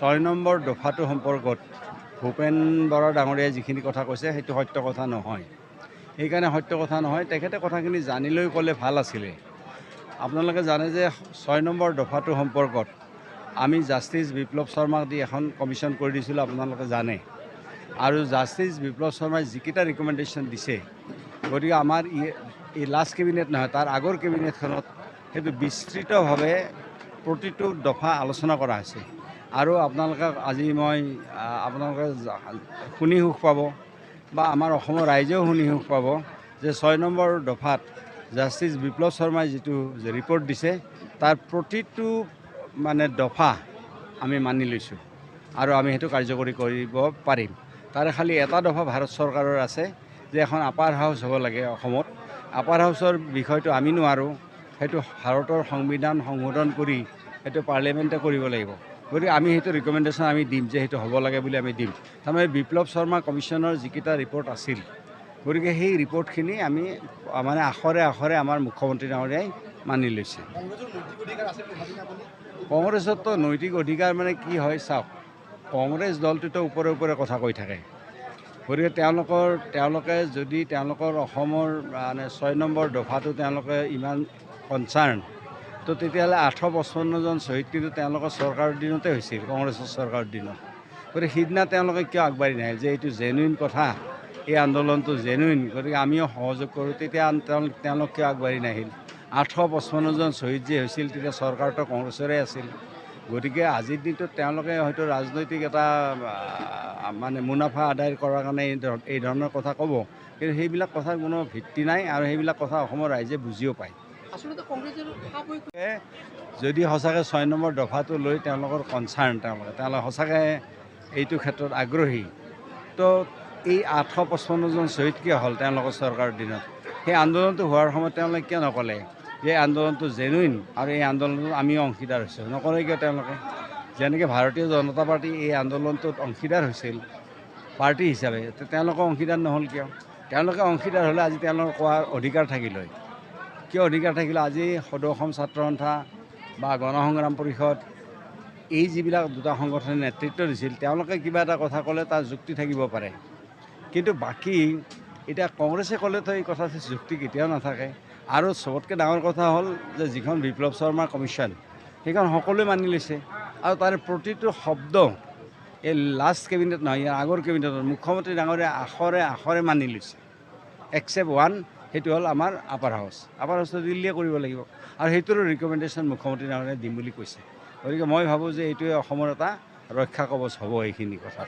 6 number দফাটো সম্পৰ্কত ভূপেন বৰা ডাঙৰীয়াই যিখিনি কথা কৈছে সেইটো সত্য কথা নহয়। সেইকাৰণে সত্য কথা নহয়, তেখেতে কথাখিনি জানি লৈ ক'লে ভাল আছিলে। আপোনালোকে জানে যে 6 নম্বৰ দফাটো সম্পৰ্কত আমি জাষ্টিছ বিপ্লৱ শৰ্মাক দি এখন কমিশ্যন কৰি দিছিলোঁ, আপোনালোকে জানে। আৰু জাষ্টিছ বিপ্লৱ শৰ্মাই যিকেইটা ৰিকমেণ্ডেশ্যন দিছে, গতিকে আমাৰ এই লাষ্ট কেবিনেট নহয়, তাৰ আগৰ কেবিনেটখনত সেইটো বিস্তৃতভাৱে প্ৰতিটো দফা আলোচনা কৰা হৈছে। আৰু আপোনালোকে আজি মই আপোনালোকে শুনি সুখ পাব বা আমাৰ অসমৰ ৰাইজেও শুনি সুখ পাব যে 6 নম্বৰ দফাত জাষ্টিছ বিপ্লৱ শৰ্মাই যিটো ৰিপৰ্ট দিছে তাৰ প্ৰতিটো দফা আমি মানি লৈছোঁ আৰু আমি সেইটো কাৰ্যকৰী কৰিব পাৰিম। তাৰে খালি এটা দফা ভাৰত চৰকাৰৰ আছে যে এখন আপাৰ হাউচ হ'ব লাগে অসমত। আপাৰ হাউচৰ বিষয়টো আমি নোৱাৰোঁ, সেইটো ভাৰতৰ সংবিধান সংশোধন কৰি সেইটো পাৰ্লিয়ামেণ্টে কৰিব লাগিব। গতিকে আমি সেইটো ৰিকমেণ্ডেশ্যন আমি দিম যে সেইটো হ'ব লাগে বুলি আমি দিম। তাৰমানে বিপ্লৱ শৰ্মা কমিশ্যনৰ যিকেইটা ৰিপৰ্ট আছিল, গতিকে সেই ৰিপৰ্টখিনি আমি আখৰে আখৰে আমাৰ মুখ্যমন্ত্ৰী ডাঙৰীয়াই মানি লৈছে। কংগ্ৰেছতো নৈতিক অধিকাৰ কি হয় চাওক, কংগ্ৰেছ দলটোতো ওপৰে ওপৰে কথা কৈ থাকে। গতিকে তেওঁলোকে যদি তেওঁলোকৰ অসমৰ 6 নম্বৰ দফাটো তেওঁলোকে ইমান কনচাৰ্ণ, তো তেতিয়াহ'লে 855জন শ্বহীদ কিন্তু তেওঁলোকৰ চৰকাৰৰ দিনতে হৈছিল, কংগ্ৰেছৰ চৰকাৰৰ দিনত। গতিকে সিদিনা তেওঁলোকে কিয় আগবাঢ়ি নাহিল যে এইটো জেনুইন কথা, এই আন্দোলনটো জেনুইন, গতিকে আমিও সহযোগ কৰোঁ, তেতিয়া তেওঁলোক কিয় আগবাঢ়ি নাহিল? 855জন শ্বহীদ যে হৈছিল তেতিয়া চৰকাৰটো কংগ্ৰেছৰে আছিল। গতিকে আজিৰ দিনটোত তেওঁলোকে হয়তো ৰাজনৈতিক এটা মুনাফা আদায় কৰাৰ কাৰণে এই ধৰণৰ কথা ক'ব, কিন্তু সেইবিলাক কথাৰ কোনো ভিত্তি নাই আৰু সেইবিলাক কথা অসমৰ ৰাইজে বুজিও পায়। আচলতে কংগ্ৰেছৰ যদি সঁচাকৈ 6 নম্বৰ দফাটো লৈ তেওঁলোকৰ কনচাৰ্ণ, তেওঁলোকে সঁচাকৈ এইটো ক্ষেত্ৰত আগ্ৰহী, তো এই 855জন শ্বহীদ কিয় হ'ল তেওঁলোকৰ চৰকাৰৰ দিনত? সেই আন্দোলনটো হোৱাৰ সময়ত তেওঁলোকে কিয় নক'লে যে এই আন্দোলনটো জেনুইন আৰু এই আন্দোলনটোত আমিও অংশীদাৰ হৈছোঁ? নক'লে কিয় তেওঁলোকে? যেনেকৈ ভাৰতীয় জনতা পাৰ্টি এই আন্দোলনটোত অংশীদাৰ হৈছিল পাৰ্টি হিচাপে, তেওঁলোকে অংশীদাৰ নহ'ল কিয়? তেওঁলোকে অংশীদাৰ হ'লে আজি তেওঁলোকৰ কোৱাৰ অধিকাৰ থাকিল হয়। কিয় অধিকাৰ থাকিলে? আজি সদৌ অসম ছাত্ৰ সন্থা বা গণসংগ্ৰাম পৰিষদ, এই যিবিলাক দুটা সংগঠনে নেতৃত্ব দিছিল, তেওঁলোকে কিবা এটা কথা ক'লে তাৰ যুক্তি থাকিব পাৰে, কিন্তু বাকী এতিয়া কংগ্ৰেছে ক'লেতো এই কথাটো যুক্তি কেতিয়াও নাথাকে। আৰু চবতকৈ ডাঙৰ কথা হ'ল যে যিখন বিপ্লৱ শৰ্মাৰ কমিশ্যন, সেইখন সকলোৱে মানি লৈছে আৰু তাৰে প্ৰতিটো শব্দ এই লাষ্ট কেবিনেট নহয়, ইয়াৰ আগৰ কেবিনেটত মুখ্যমন্ত্ৰী ডাঙৰীয়াই আখৰে আখৰে মানি লৈছে, এক্সেপ্ট ওৱান, সেইটো হ'ল আমাৰ আপাৰ হাউচ। আপাৰ হাউচটো দিল্লীয়ে কৰিব লাগিব আৰু সেইটোৰো ৰিকমেণ্ডেশ্যন মুখ্যমন্ত্ৰী ডাঙৰীয়াই দিম বুলি কৈছে। গতিকে মই ভাবোঁ যে এইটোৱে অসমৰ এটা ৰক্ষা কৱচ হ'ব এইখিনি কথা।